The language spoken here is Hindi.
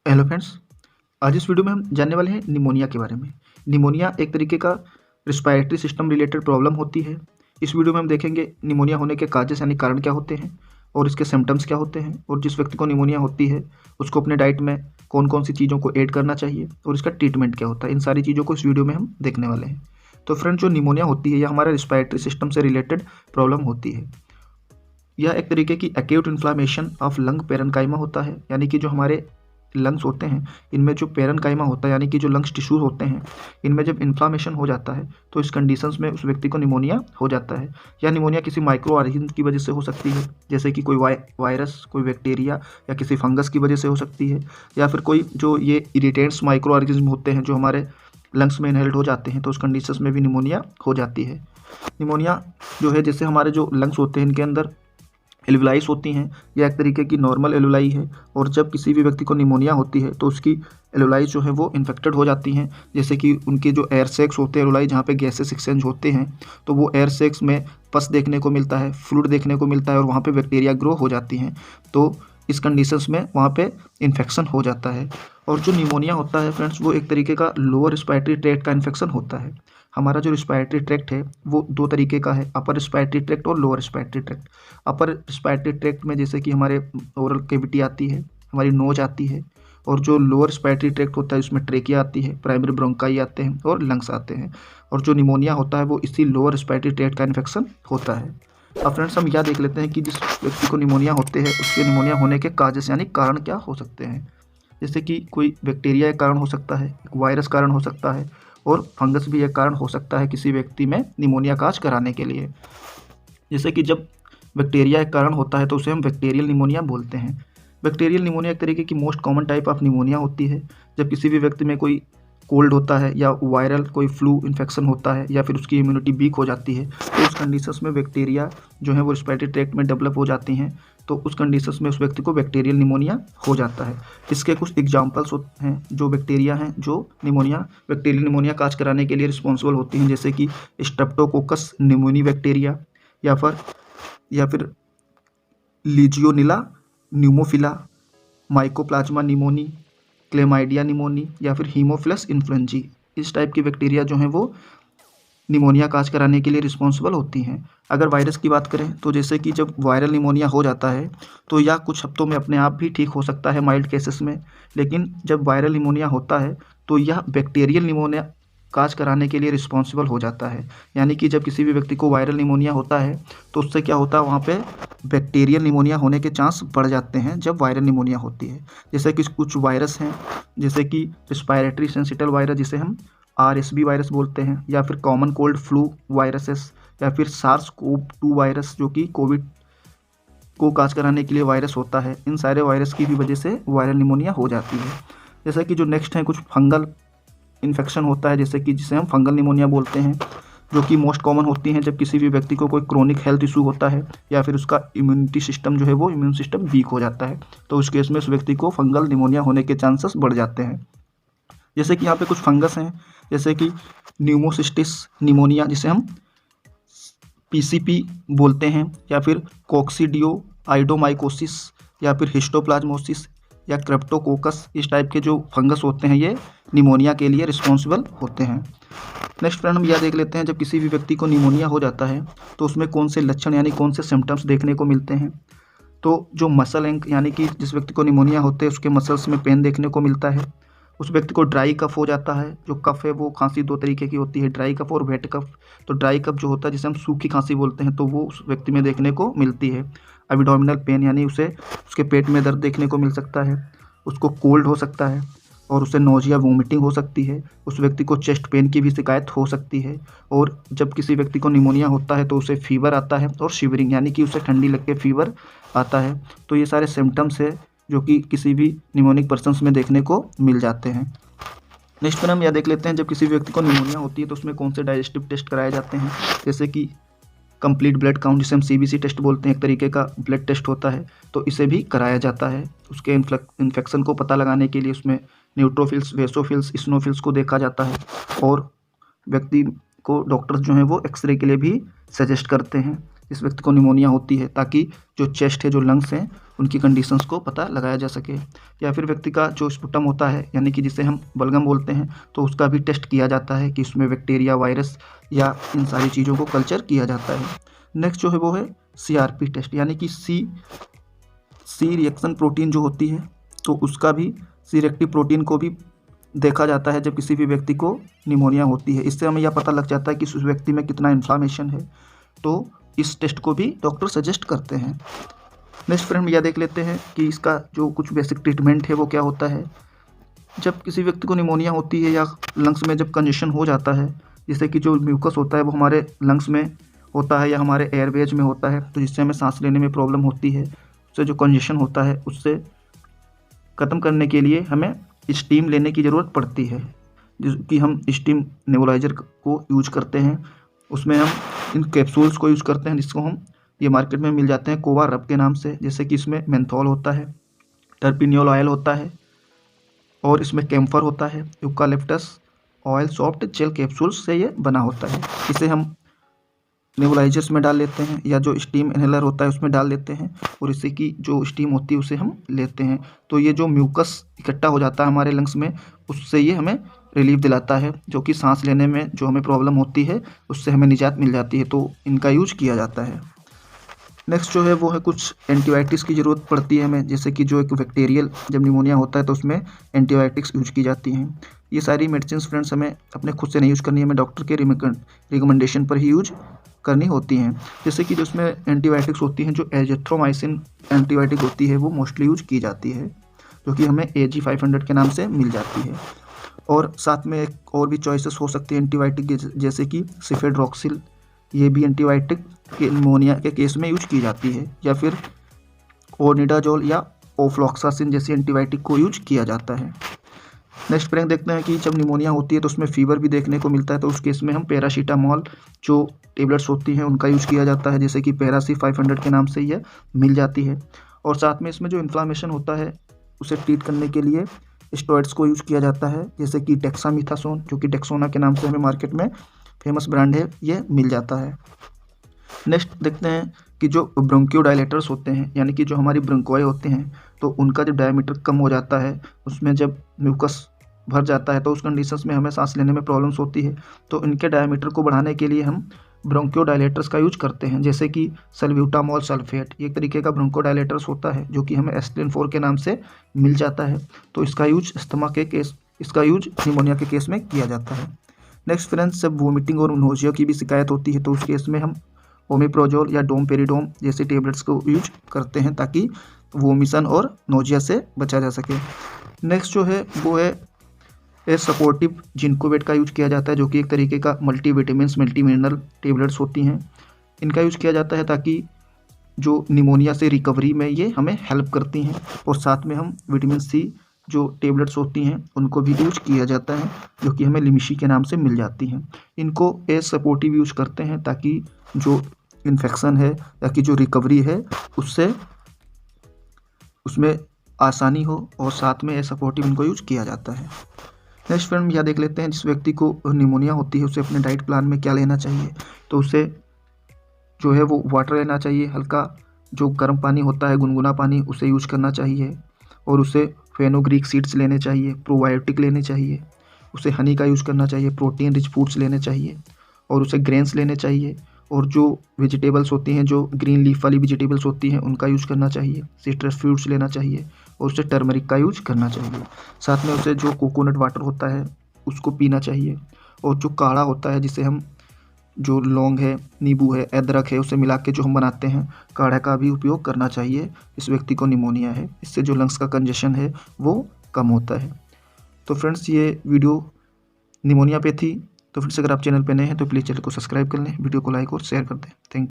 Hello friends. आज इस वीडियो में हम जानने वाले हैं निमोनिया के बारे में। निमोनिया एक तरीके का रिस्पायरेटरी सिस्टम रिलेटेड प्रॉब्लम होती है। इस वीडियो में हम देखेंगे निमोनिया होने के काजेस यानी कारण क्या होते हैं और इसके सिम्टम्स क्या होते हैं, और जिस व्यक्ति को निमोनिया होती है उसको अपने डाइट में कौन कौन सी चीज़ों को ऐड करना चाहिए और इसका ट्रीटमेंट क्या होता है। इन सारी चीज़ों को इस वीडियो में हम देखने वाले हैं। तो फ्रेंड, जो निमोनिया होती है यह हमारा रिस्पायरेटरी सिस्टम से रिलेटेड प्रॉब्लम होती है। यह एक तरीके की acute inflammation of lung parenchyma होता है, यानी कि जो हमारे लंग्स होते हैं इनमें जो पेरेन्काइमा होता है यानी कि जो लंग्स टिश्यूज होते हैं इनमें जब इन्फ्लामेशन हो जाता है तो इस कंडीशंस में उस व्यक्ति को निमोनिया हो जाता है। या निमोनिया किसी माइक्रो ऑर्गेनिज्म की वजह से हो सकती है, जैसे कि कोई वायरस, कोई बैक्टीरिया या किसी फंगस की वजह से हो सकती है, या फिर कोई जो ये इरिटेंट्स माइक्रो ऑर्गेनिज्म होते हैं जो हमारे लंग्स में इनहेल्ड हो जाते हैं तो उस कंडीशंस में भी निमोनिया हो जाती है। निमोनिया जो है, जैसे हमारे जो लंग्स होते हैं इनके अंदर एल्वुलाइस होती हैं, यह एक तरीके की नॉर्मल एल्वुलाई है, और जब किसी भी व्यक्ति को निमोनिया होती है तो उसकी एल्वुलाइस जो है वो इन्फेक्टेड हो जाती हैं। जैसे कि उनके जो एयर सैक्स होते हैं एल्वुलाई जहाँ पे गैसेस एक्सचेंज होते हैं तो वो एयर सैक्स में पस देखने को मिलता है, फ्लूइड देखने को मिलता है और वहाँ पे बैक्टीरिया ग्रो हो जाती हैं। तो इस कंडीशंस में वहाँ पे इन्फेक्शन हो जाता है। और जो निमोनिया होता है फ्रेंड्स, वो एक तरीके का लोअर रिस्पायरेटरी ट्रैक्ट का इन्फेक्शन होता है। हमारा जो रिस्पायरेटरी ट्रैक्ट है वो दो तरीके का है, अपर रिस्पायरेटरी ट्रैक्ट और lower respiratory tract. Upper respiratory tract में जैसे कि हमारे ओरल कैविटी आती है, हमारी नोज आती है, और जो लोअर रिस्पायरेटरी ट्रैक्ट होता है उसमें ट्रेकिया आती है, प्राइमरी ब्रोंकाई आते हैं और लंग्स आते हैं। और जो निमोनिया होता है वो इसी लोअर रिस्पायरेटरी ट्रैक्ट का इन्फेक्शन होता है। अब फ्रेंड्स, हम यह देख लेते हैं कि जिस व्यक्ति को निमोनिया होते हैं उसके निमोनिया होने के काजेस यानी कारण क्या हो सकते हैं। जैसे कि कोई बैक्टीरिया एक कारण हो सकता है, एक वायरस कारण हो सकता है, और फंगस भी एक कारण हो सकता है किसी व्यक्ति में निमोनिया काज कराने के लिए। जैसे कि जब बैक्टीरिया एक कारण होता है तो उसे हम बैक्टीरियल निमोनिया बोलते हैं। बैक्टीरियल निमोनिया एक तरीके की most common type of pneumonia होती है। जब किसी भी व्यक्ति में कोई कोल्ड होता है या वायरल कोई फ्लू इन्फेक्शन होता है या फिर उसकी इम्यूनिटी वीक हो जाती है तो उस कंडीशंस में बैक्टीरिया जो है वो रिस्पायरेटरी ट्रैक्ट में डेवलप हो जाती हैं, तो उस कंडीशंस में उस व्यक्ति को बैक्टीरियल निमोनिया हो जाता है। इसके कुछ एग्जांपल्स हैं जो बैक्टीरिया हैं जो बैक्टीरियल निमोनिया काज कराने के लिए रिस्पॉन्सिबल होती हैं, जैसे कि स्ट्रेप्टोकोकस निमोनी बैक्टीरिया, या फिर लीजियोनिला न्यूमोफिला, माइकोप्लाज्मा निमोनी, क्लेमाइडिया निमोनी, या फिर हीमोफिलस इन्फ्लुएंजी। इस टाइप की बैक्टीरिया जो हैं वो निमोनिया काज कराने के लिए रिस्पॉन्सिबल होती हैं। अगर वायरस की बात करें तो जैसे कि जब वायरल निमोनिया हो जाता है तो यह कुछ हफ्तों में अपने आप भी ठीक हो सकता है माइल्ड केसेस में, लेकिन जब वायरल निमोनिया होता है तो यह बैक्टीरियल निमोनिया काज कराने के लिए रिस्पॉन्सिबल हो जाता है। यानी कि जब किसी भी व्यक्ति को वायरल निमोनिया होता है तो उससे क्या होता है, वहाँ पे बैक्टीरियल निमोनिया होने के चांस बढ़ जाते हैं जब वायरल निमोनिया होती है। जैसे कि कुछ वायरस हैं, जैसे कि रिस्पायरेटरी सिंसिटिव वायरस जिसे हम RSV वायरस बोलते हैं, या फिर कॉमन कोल्ड फ्लू वायरसेस, या फिर SARS-CoV-2 वायरस जो कि कोविड को काज कराने के लिए वायरस होता है। इन सारे वायरस की भी वजह से वायरल निमोनिया हो जाती है। जैसे कि जो नेक्स्ट है, कुछ फंगल इन्फेक्शन होता है, जैसे कि जिसे हम फंगल निमोनिया बोलते हैं, जो कि मोस्ट कॉमन होती हैं जब किसी भी व्यक्ति को कोई क्रोनिक हेल्थ इशू होता है या फिर उसका इम्यूनिटी सिस्टम जो है वो इम्यून सिस्टम वीक हो जाता है, तो उस केस में उस व्यक्ति को फंगल निमोनिया होने के चांसेस बढ़ जाते हैं। जैसे कि यहाँ पे कुछ फंगस हैं, जैसे कि न्यूमोसिस्टिस निमोनिया जिसे हम PCP बोलते हैं, या फिर कोक्सीडियो आइडोमाइकोसिस, या फिर हिस्टोप्लाज्मोसिस, या क्रेप्टोकोकस। इस टाइप के जो फंगस होते हैं ये निमोनिया के लिए रिस्पॉन्सिबल होते हैं। नेक्स्ट फ्रेंड, हम यह देख लेते हैं जब किसी भी व्यक्ति को निमोनिया हो जाता है तो उसमें कौन से लक्षण यानी कौन से सिम्टम्स देखने को मिलते हैं। तो जो मसल एंक यानी कि जिस व्यक्ति को निमोनिया होते हैं उसके मसल्स में पेन देखने को मिलता है। उस व्यक्ति को ड्राई कफ हो जाता है। जो कफ है वो खांसी दो तरीके की होती है, ड्राई कफ और वेट कफ। तो ड्राई कफ जो होता है जिसे हम सूखी खांसी बोलते हैं तो वो उस व्यक्ति में देखने को मिलती है। एब्डोमिनल पेन यानी उसके पेट में दर्द देखने को मिल सकता है। उसको कोल्ड हो सकता है और उसे नोजिया वोमिटिंग हो सकती है। उस व्यक्ति को चेस्ट पेन की भी शिकायत हो सकती है। और जब किसी व्यक्ति को निमोनिया होता है तो उसे फीवर आता है और शिवरिंग यानी कि उसे ठंडी लग के फीवर आता है। तो ये सारे सिम्टम्स है जो कि किसी भी निमोनिक पर्सन्स में देखने को मिल जाते हैं। नेक्स्ट पर हम यह देख लेते हैं जब किसी व्यक्ति को निमोनिया होती है तो उसमें कौन से डाइजेस्टिव टेस्ट कराए जाते हैं। जैसे कि कंप्लीट ब्लड काउंट जिसे हम CBC टेस्ट बोलते हैं, एक तरीके का ब्लड टेस्ट होता है, तो इसे भी कराया जाता है। उसके इन्फेक्शन को पता लगाने के लिए उसमें न्यूट्रोफिल्स, वेसोफिल्स, इस्नोफिल्स को देखा जाता है, और व्यक्ति को डॉक्टर्स जो हैं वो एक्सरे के लिए भी सजेस्ट करते हैं। इस व्यक्ति को निमोनिया होती है, ताकि जो चेस्ट है, जो लंग्स हैं, उनकी कंडीशंस को पता लगाया जा सके। या फिर व्यक्ति का जो स्पुटम होता है, यानी कि जिसे हम बलगम बोलते हैं, तो उसका भी टेस्ट किया जाता है कि उसमें बैक्टीरिया, वायरस या इन सारी चीज़ों को कल्चर किया जाता है। नेक्स्ट जो है वो है CRP टेस्ट, यानी कि सी रिएक्शन प्रोटीन जो होती है, तो उसका भी सी रिएक्टिव प्रोटीन को भी देखा जाता है जब किसी भी व्यक्ति को निमोनिया होती है। इससे हमें यह पता लग जाता है कि उस व्यक्ति में कितना इन्फ्लामेशन है, तो इस टेस्ट को भी डॉक्टर सजेस्ट करते हैं। नेक्स्ट फ्रेंड यह देख लेते हैं कि इसका जो कुछ बेसिक ट्रीटमेंट है वो क्या होता है। जब किसी व्यक्ति को निमोनिया होती है या लंग्स में जब कंजेशन हो जाता है, जिससे कि जो म्यूकस होता है वो हमारे लंग्स में होता है या हमारे एयरवेज में होता है, तो जिससे हमें सांस लेने में प्रॉब्लम होती है, उससे जो कंजेशन होता है उससे ख़त्म करने के लिए हमें स्टीम लेने की ज़रूरत पड़ती है, जिसकी हम स्टीम नेबुलाइज़र को यूज करते हैं। उसमें हम इन कैप्सूल्स को यूज़ करते हैं, जिसको हम ये मार्केट में मिल जाते हैं कोवा रब के नाम से। जैसे कि इसमें मेंथोल होता है, टर्पिनियोल ऑयल होता है और इसमें कैम्फर होता है। Eucalyptus oil soft gel capsules से ये बना होता है। इसे हम नेबुलाइजर्स में डाल लेते हैं या जो स्टीम इनहेलर होता है उसमें डाल देते हैं, और इससे की जो स्टीम होती है उसे हम लेते हैं। तो ये जो म्यूकस इकट्ठा हो जाता है हमारे लंग्स में, उससे ये हमें रिलीफ दिलाता है, जो कि सांस लेने में जो हमें प्रॉब्लम होती है उससे हमें निजात मिल जाती है। तो इनका यूज किया जाता है। नेक्स्ट जो है वो है कुछ एंटीबायोटिक्स की ज़रूरत पड़ती है हमें, जैसे कि जो एक बैक्टीरियल जब निमोनिया होता है तो उसमें एंटीबायोटिक्स यूज की जाती हैं। ये सारी मेडिसिन फ्रेंड्स हमें अपने खुद से नहीं यूज़ करनी है, हमें डॉक्टर के रिकमेंडेशन पर ही यूज करनी होती हैं। जैसे कि जिसमें एंटीबायोटिक्स होती हैं, जो एजिथ्रोमाइसिन एंटीबायोटिक होती है वो मोस्टली यूज की जाती है, जो कि हमें AG500 के नाम से मिल जाती है। और साथ में एक और भी चॉइसेस हो सकती है एंटीबायोटिक, जैसे कि सिफेड्रोक्सिल, ये भी एंटीबायोटिक के निमोनिया के केस में यूज की जाती है। या फिर ओनिडाजोल या ओफ्लॉक्सासिन जैसी एंटीबायोटिक को यूज किया जाता है। नेक्स्ट फ्रेंड देखते हैं कि जब निमोनिया होती है तो उसमें फीवर भी देखने को मिलता है, तो उस केस में हम पैरासीटामोल जो टेबलेट्स होती हैं उनका यूज़ किया जाता है, जैसे कि पैरासी 500 के नाम से यह मिल जाती है। और साथ में इसमें जो इन्फ्लामेशन होता है उसे ट्रीट करने के लिए स्टेरॉइड्स को यूज़ किया जाता है, जैसे कि डेक्सामीथासोन, जो कि डेक्सोना के नाम से हमें मार्केट में फेमस ब्रांड है, ये मिल जाता है। नेक्स्ट देखते हैं कि जो ब्रोंकियोडायलेटर्स होते हैं, यानी कि जो हमारी ब्रोंकोए होते हैं, तो उनका जब डायमीटर कम हो जाता है, उसमें जब म्यूकस भर जाता है, तो उस कंडीशंस में हमें सांस लेने में प्रॉब्लम्स होती है। तो इनके डायमीटर को बढ़ाने के लिए हम ब्रोंकियोडायलेटर्स का यूज करते हैं, जैसे कि सल्ब्यूटामॉल सल्फेट, एक तरीके का ब्रोंकोडायलेटर्स होता है, जो कि हमें एस्पिरिन 4 के नाम से मिल जाता है। तो इसका यूज इसका यूज निमोनिया के केस में किया जाता है। नेक्स्ट फ्रेंड्स, जब वोमिटिंग और नोजिया की भी शिकायत होती है, तो उस केस में हम ओमिप्रोजोल या डोमपेरिडोम जैसे टेबलेट्स को यूज करते हैं, ताकि वोमिशन और नोजिया से बचा जा सके। नेक्स्ट जो है वो है सपोर्टिव जिंकोवेट का यूज किया जाता है, जो कि एक तरीके का मल्टीविटामिन्स मल्टी मिनरल टेबलेट्स होती हैं। इनका यूज किया जाता है ताकि जो निमोनिया से रिकवरी में ये हमें हेल्प करती हैं। और साथ में हम विटामिन C जो टेबलेट्स होती हैं उनको भी यूज किया जाता है, जो कि हमें लिमिशी के नाम से मिल जाती हैं। इनको एज सपोर्टिव यूज करते हैं, ताकि जो इन्फेक्शन है या कि जो रिकवरी है उसमें आसानी हो, और साथ में एज सपोर्टिव इनको यूज किया जाता है। नेक्स्ट फ्रेंड यह देख लेते हैं, जिस व्यक्ति को निमोनिया होती है उसे अपने डाइट प्लान में क्या लेना चाहिए। तो उसे जो है वो वाटर लेना चाहिए, हल्का जो गर्म पानी होता है, गुनगुना पानी, उसे यूज करना चाहिए। और उसे फेनोग्रीक सीड्स लेने चाहिए, प्रोबायोटिक लेने चाहिए, उसे हनी का यूज़ करना चाहिए, प्रोटीन रिच फूड्स लेने चाहिए, और उसे ग्रेन्स लेने चाहिए। और जो वेजिटेबल्स होती हैं, जो ग्रीन लीफ वाली वेजिटेबल्स होती हैं, उनका यूज़ करना चाहिए। सिट्रस फ्रूट्स लेना चाहिए और उसे टर्मरिक का यूज करना चाहिए। साथ में उसे जो कोकोनट वाटर होता है उसको पीना चाहिए। और जो काढ़ा होता है, जिसे हम जो लौंग है, नींबू है, अदरक है, उसे मिला के जो हम बनाते हैं, काढ़ा का भी उपयोग करना चाहिए इस व्यक्ति को निमोनिया है। इससे जो लंग्स का कंजेशन है वो कम होता है। तो फ्रेंड्स, ये वीडियो निमोनिया पे थी। तो फ्रेंड्स, अगर आप चैनल पे नए हैं तो प्लीज़ चैनल को सब्सक्राइब कर लें, वीडियो को लाइक और शेयर कर दें। Thank you.